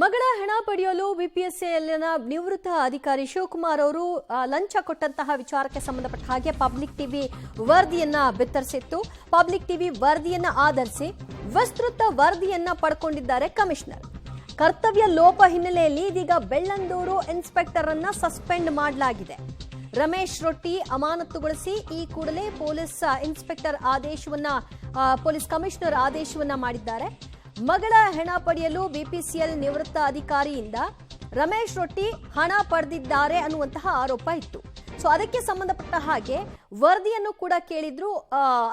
ಮಗಳ ಹಣ ಪಡೆಯಲು ಬಿಪಿಎಸ್ಸಿಯಲ್ಲಿನ ನಿವೃತ್ತ ಅಧಿಕಾರಿ ಶಿವಕುಮಾರ್ ಅವರು ಲಂಚ ಕೊಟ್ಟಂತಹ ವಿಚಾರಕ್ಕೆ ಸಂಬಂಧಪಟ್ಟ ಹಾಗೆ ಪಬ್ಲಿಕ್ ಟಿವಿ ವರದಿಯನ್ನ ಬಿತ್ತರಿಸಿತ್ತು. ಪಬ್ಲಿಕ್ ಟಿವಿ ವರದಿಯನ್ನ ಆಧರಿಸಿ ವಿಸ್ತೃತ ವರದಿಯನ್ನ ಪಡ್ಕೊಂಡಿದ್ದಾರೆ ಕಮಿಷನರ್. ಕರ್ತವ್ಯ ಲೋಪ ಹಿನ್ನೆಲೆಯಲ್ಲಿ ಇದೀಗ ಬೆಳ್ಳಂದೂರು ಇನ್ಸ್ಪೆಕ್ಟರ್ ಅನ್ನ ಸಸ್ಪೆಂಡ್ ಮಾಡಲಾಗಿದೆ. ರಮೇಶ್ ರೊಟ್ಟಿ ಅಮಾನತುಗೊಳಿಸಿ ಈ ಕೂಡಲೇ ಪೊಲೀಸ್ ಇನ್ಸ್ಪೆಕ್ಟರ್ ಆದೇಶವನ್ನ ಪೊಲೀಸ್ ಕಮಿಷನರ್ ಆದೇಶವನ್ನ ಮಾಡಿದ್ದಾರೆ. ಮಗಳ ಹಣ ಪಡೆಯಲು ಬಿಪಿಸಿಎಲ್ ನಿವೃತ್ತ ಅಧಿಕಾರಿಯಿಂದ ರಮೇಶ್ ರೊಟ್ಟಿ ಹಣ ಪಡೆದಿದ್ದಾರೆ ಅನ್ನುವಂತಹ ಆರೋಪ ಇತ್ತು. ಸೊ ಅದಕ್ಕೆ ಸಂಬಂಧಪಟ್ಟ ಹಾಗೆ ವರದಿಯನ್ನು ಕೂಡ ಕೇಳಿದ್ರು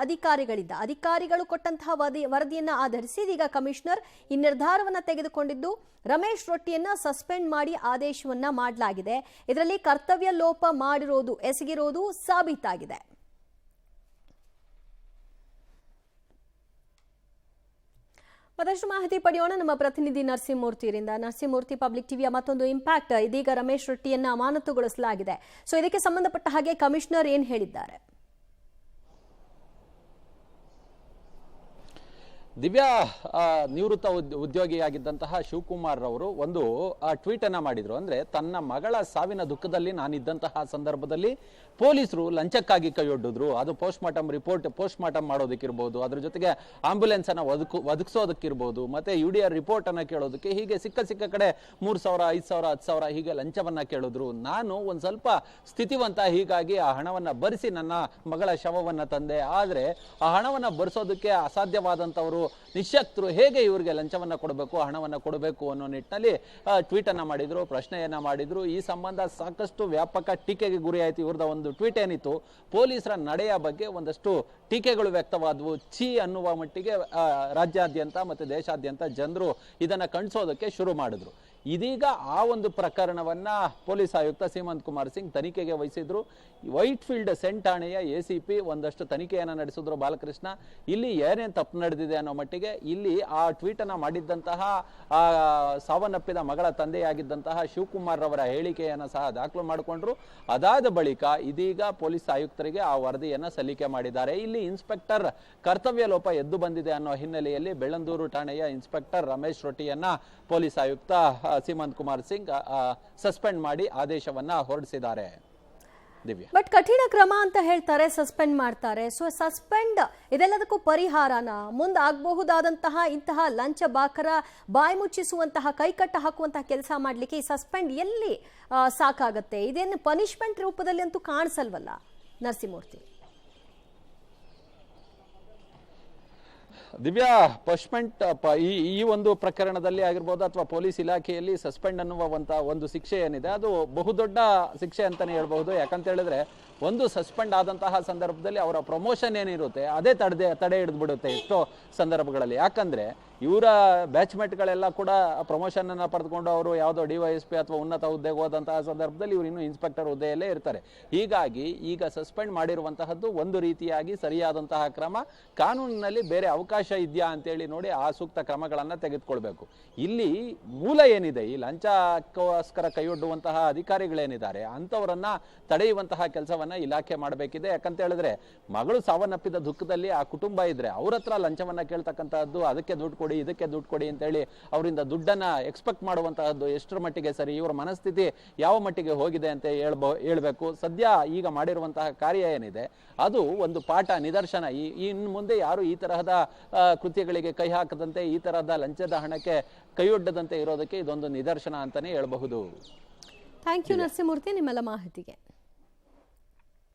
ಅಧಿಕಾರಿಗಳು ಕೊಟ್ಟಂತಹ ವರದಿಯನ್ನ ಆಧರಿಸಿ ಇದೀಗ ಕಮಿಷನರ್ ಈ ನಿರ್ಧಾರವನ್ನ ತೆಗೆದುಕೊಂಡಿದ್ದು ರಮೇಶ್ ರೊಟ್ಟಿಯನ್ನ ಸಸ್ಪೆಂಡ್ ಮಾಡಿ ಆದೇಶವನ್ನ ಮಾಡಲಾಗಿದೆ. ಇದರಲ್ಲಿ ಕರ್ತವ್ಯ ಲೋಪ ಎಸಗಿರೋದು ಸಾಬೀತಾಗಿದೆ. ಮತ್ತಷ್ಟು ಮಾಹಿತಿ ಪಡೆಯೋಣ ನಮ್ಮ ಪ್ರತಿನಿಧಿ ನರಸಿಂಹಮೂರ್ತಿಯವರಿಂದ. ನರಸಿಂಹಮೂರ್ತಿ, ಪಬ್ಲಿಕ್ ಟಿವಿಯ ಮತ್ತೊಂದು ಇಂಪ್ಯಾಕ್ಟ್, ಇದೀಗ ರಮೇಶ್ ರೊಟ್ಟಿಯನ್ನ ಅಮಾನತುಗೊಳಿಸಲಾಗಿದೆ. ಸೊ ಇದಕ್ಕೆ ಸಂಬಂಧಪಟ್ಟ ಹಾಗೆ ಕಮಿಷನರ್ ಏನ್ ಹೇಳಿದ್ದಾರೆ? ದಿವ್ಯಾ, ನಿವೃತ್ತ ಉದ್ಯೋಗಿಯಾಗಿದ್ದಂತಹ ಶಿವಕುಮಾರ್ ಅವರು ಒಂದು ಟ್ವೀಟ್ ಅನ್ನ ಮಾಡಿದ್ರು. ಅಂದ್ರೆ ತನ್ನ ಮಗಳ ಸಾವಿನ ದುಃಖದಲ್ಲಿ ನಾನಿದ್ದಂತಹ ಸಂದರ್ಭದಲ್ಲಿ ಪೊಲೀಸರು ಲಂಚಕ್ಕಾಗಿ ಕೈಯೊಡ್ಡಿದ್ರು. ಅದು ಪೋಸ್ಟ್ ಮಾರ್ಟಮ್ ಮಾಡೋದಕ್ಕಿರ್ಬೋದು, ಅದ್ರ ಜೊತೆಗೆ ಆಂಬ್ಯುಲೆನ್ಸ್ ಅನ್ನ ಒದಗಿಸೋದಕ್ಕಿರ್ಬೋದು, ಮತ್ತೆ ಯುಡಿಆರ್ ರಿಪೋರ್ಟ್ ಅನ್ನ ಕೇಳೋದಕ್ಕೆ, ಹೀಗೆ ಸಿಕ್ಕ ಕಡೆ 3,000, 5,000, 10,000 ಹೀಗೆ ಲಂಚವನ್ನ ಕೇಳಿದ್ರು. ನಾನು ಒಂದ್ ಸ್ವಲ್ಪ ಸ್ಥಿತಿವಂತ, ಹೀಗಾಗಿ ಆ ಹಣವನ್ನ ಭರಿಸಿ ನನ್ನ ಮಗಳ ಶವವನ್ನ ತಂದೆ. ಆದ್ರೆ ಆ ಹಣವನ್ನ ಭರಿಸೋದಕ್ಕೆ ಅಸಾಧ್ಯವಾದಂತವರು ನಿಶ್ಶಕ್ತರು ಹೇಗೆ ಇವರಿಗೆ ಲಂಚವನ್ನ ಕೊಡಬೇಕು, ಹಣವನ್ನ ಕೊಡಬೇಕು ಅನ್ನೋ ನಿಟ್ಟಿನಲ್ಲಿ ಟ್ವೀಟ್ ಅನ್ನ ಮಾಡಿದ್ರು, ಪ್ರಶ್ನೆಯನ್ನ ಮಾಡಿದ್ರು. ಈ ಸಂಬಂಧ ಸಾಕಷ್ಟು ವ್ಯಾಪಕ ಟೀಕೆಗೆ ಗುರಿಯಾಯಿತು. ಇವ್ರದ ಒಂದು ಟ್ವೀಟ್ ಏನಿತ್ತು, ಪೊಲೀಸರ ನಡೆಯ ಬಗ್ಗೆ ಒಂದಷ್ಟು ಟೀಕೆಗಳು ವ್ಯಕ್ತವಾದವು. ಅನ್ನುವ ಮಟ್ಟಿಗೆ ರಾಜ್ಯಾದ್ಯಂತ ಮತ್ತೆ ದೇಶಾದ್ಯಂತ ಜನರು ಇದನ್ನ ಕಣ್ಸೋದಕ್ಕೆ ಶುರು ಮಾಡಿದ್ರು. ಇದೀಗ ಆ ಒಂದು ಪ್ರಕರಣವನ್ನ ಪೊಲೀಸ್ ಆಯುಕ್ತ ಸೀಮಂತ್ ಕುಮಾರ್ ಸಿಂಗ್ ತನಿಖೆಗೆ ವಹಿಸಿದ್ರು. ವೈಟ್ ಫೀಲ್ಡ್ ಸೆಂಟ್ ಠಾಣೆಯ ACP ಒಂದಷ್ಟು ತನಿಖೆಯನ್ನ ನಡೆಸಿದ್ರು ಬಾಲಕೃಷ್ಣ. ಇಲ್ಲಿ ಏನೇನು ತಪ್ಪು ನಡೆದಿದೆ ಅನ್ನೋ ಮಟ್ಟಿಗೆ ಇಲ್ಲಿ ಆ ಟ್ವೀಟ್ ಅನ್ನ ಮಾಡಿದ್ದಂತಹ ಸಾವನ್ನಪ್ಪಿದ ಮಗಳ ತಂದೆಯಾಗಿದ್ದಂತಹ ಶಿವಕುಮಾರ್ ಅವರ ಹೇಳಿಕೆಯನ್ನ ಸಹ ದಾಖಲು ಮಾಡಿಕೊಂಡ್ರು. ಅದಾದ ಬಳಿಕ ಇದೀಗ ಪೊಲೀಸ್ ಆಯುಕ್ತರಿಗೆ ಆ ವರದಿಯನ್ನ ಸಲ್ಲಿಕೆ ಮಾಡಿದ್ದಾರೆ. ಇಲ್ಲಿ ಇನ್ಸ್ಪೆಕ್ಟರ್ ಕರ್ತವ್ಯ ಲೋಪ ಎದ್ದು ಬಂದಿದೆ ಅನ್ನೋ ಹಿನ್ನೆಲೆಯಲ್ಲಿ ಬೆಳ್ಳಂದೂರು ಠಾಣೆಯ ಇನ್ಸ್ಪೆಕ್ಟರ್ ರಮೇಶ್ ರೊಟ್ಟಿಯನ್ನ ಪೊಲೀಸ್ ಆಯುಕ್ತ ಸೀಮಂತ್ ಕುಮಾರ್ ಸಿಂಗ್ ಸಸ್ಪೆಂಡ್ ಮಾಡಿ ಆದೇಶವನ್ನ ಹೊರಡಿಸಿದ್ದಾರೆ. ಬಟ್ ಕಠಿಣ ಕ್ರಮ ಅಂತ ಹೇಳ್ತಾರೆ, ಸಸ್ಪೆಂಡ್ ಮಾಡ್ತಾರೆ. ಸೊ ಸಸ್ಪೆಂಡ್ ಇದೆಲ್ಲದಕ್ಕೂ ಪರಿಹಾರನ ಮುಂದಾಗಬಹುದಾದಂತಹ ಇಂತಹ ಲಂಚ ಬಾಕರ ಬಾಯಿ ಮುಚ್ಚಿಸುವಂತಹ ಕೈಕಟ್ಟ ಹಾಕುವಂತಹ ಕೆಲಸ ಮಾಡ್ಲಿಕ್ಕೆ ಈ ಸಸ್ಪೆಂಡ್ ಎಲ್ಲಿ ಸಾಕಾಗತ್ತೆ? ಇದೇನು ಪನಿಷ್ಮೆಂಟ್ ರೂಪದಲ್ಲಿ ಅಂತೂ ಕಾಣಿಸಲ್ವಲ್ಲ ನರಸಿಂಹಮೂರ್ತಿ? ದಿವ್ಯಾ, ಪನಿಷ್ಮೆಂಟ್ ಈ ಒಂದು ಪ್ರಕರಣದಲ್ಲಿ ಆಗಿರ್ಬೋದು ಅಥವಾ ಪೊಲೀಸ್ ಇಲಾಖೆಯಲ್ಲಿ ಸಸ್ಪೆಂಡ್ ಅನ್ನುವಂತ ಒಂದು ಶಿಕ್ಷೆ ಏನಿದೆ ಅದು ಬಹುದೊಡ್ಡ ಶಿಕ್ಷೆ ಅಂತಾನೆ ಹೇಳ್ಬಹುದು. ಯಾಕಂತ ಹೇಳಿದ್ರೆ ಒಂದು ಸಸ್ಪೆಂಡ್ ಆದಂತಹ ಸಂದರ್ಭದಲ್ಲಿ ಅವರ ಪ್ರಮೋಷನ್ ಏನಿರುತ್ತೆ ಅದೇ ತಡೆ ಹಿಡಿದು ಬಿಡುತ್ತೆ ಎಷ್ಟೋ ಸಂದರ್ಭಗಳಲ್ಲಿ. ಯಾಕಂದ್ರೆ ಇವರ ಬ್ಯಾಚ್ಮೇಟ್ಗಳೆಲ್ಲ ಕೂಡ ಪ್ರಮೋಷನ್ ಅನ್ನ ಪಡೆದುಕೊಂಡು ಅವರು ಯಾವುದೋ DYSP ಅಥವಾ ಉನ್ನತ ಹುದ್ದೆಗೆ ಹೋದಂತಹ ಸಂದರ್ಭದಲ್ಲಿ ಇವರು ಇನ್ನು ಇನ್ಸ್ಪೆಕ್ಟರ್ ಹುದ್ದೆಯಲ್ಲೇ ಇರ್ತಾರೆ. ಹೀಗಾಗಿ ಈಗ ಸಸ್ಪೆಂಡ್ ಮಾಡಿರುವಂತಹದ್ದು ಒಂದು ರೀತಿಯಾಗಿ ಸರಿಯಾದಂತಹ ಕ್ರಮ. ಕಾನೂನಿನಲ್ಲಿ ಬೇರೆ ಅವಕಾಶ ಇದೆಯಾ ಅಂತೇಳಿ ನೋಡಿ ಆ ಸೂಕ್ತ ಕ್ರಮಗಳನ್ನ ತೆಗೆದುಕೊಳ್ಬೇಕು. ಇಲ್ಲಿ ಮೂಲ ಏನಿದೆ, ಈ ಲಂಚಕ್ಕೋಸ್ಕರ ಕೈಯೊಡ್ಡುವಂತಹ ಅಧಿಕಾರಿಗಳೇನಿದ್ದಾರೆ ಅಂತವರನ್ನ ತಡೆಯುವಂತಹ ಕೆಲಸವನ್ನ ಇಲಾಖೆ ಮಾಡಬೇಕಿದೆ. ಯಾಕಂತ ಹೇಳಿದ್ರೆ ಮಗಳು ಸಾವನ್ನಪ್ಪಿದ ದುಃಖದಲ್ಲಿ ಆ ಕುಟುಂಬ ಇದ್ರೆ ಅವ್ರ ಹತ್ರ ಲಂಚವನ್ನ ಕೇಳ್ತಕ್ಕಂತಹದ್ದು, ಅದಕ್ಕೆ ದುಡ್ಡು ಕೊಡಿ ಇದಕ್ಕೆ ದುಡ್ಡು ಕೊಡಿ ಅಂತ ಹೇಳಿ ಅವರಿಂದ ದುಡ್ಡನ್ನ ಎಕ್ಸ್ಪೆಕ್ಟ್ ಮಾಡುವಂತಹದ್ದು ಎಷ್ಟರ ಮಟ್ಟಿಗೆ ಸರಿ, ಇವರ ಮನಸ್ಥಿತಿ ಯಾವ ಮಟ್ಟಿಗೆ ಹೋಗಿದೆ ಅಂತ ಹೇಳ್ಬೇಕು. ಸದ್ಯ ಈಗ ಮಾಡಿರುವಂತಹ ಕಾರ್ಯ ಏನಿದೆ ಅದು ಒಂದು ಪಾಠ, ನಿದರ್ಶನ. ಇನ್ನು ಮುಂದೆ ಯಾರು ಈ ತರಹದ ಕೃತ್ಯಗಳಿಗೆ ಕೈ ಹಾಕದಂತೆ, ಈ ತರಹದ ಲಂಚದ ಹಣಕ್ಕೆ ಕೈಯೊಡ್ಡದಂತೆ ಇರೋದಕ್ಕೆ ಇದೊಂದು ನಿದರ್ಶನ ಅಂತಾನೆ ಹೇಳಬಹುದು. ಥ್ಯಾಂಕ್ ಯು ನರಸಿಂಹಮೂರ್ತಿ, ನಿಮ್ಮೆಲ್ಲ ಮಾಹಿತಿಗೆ.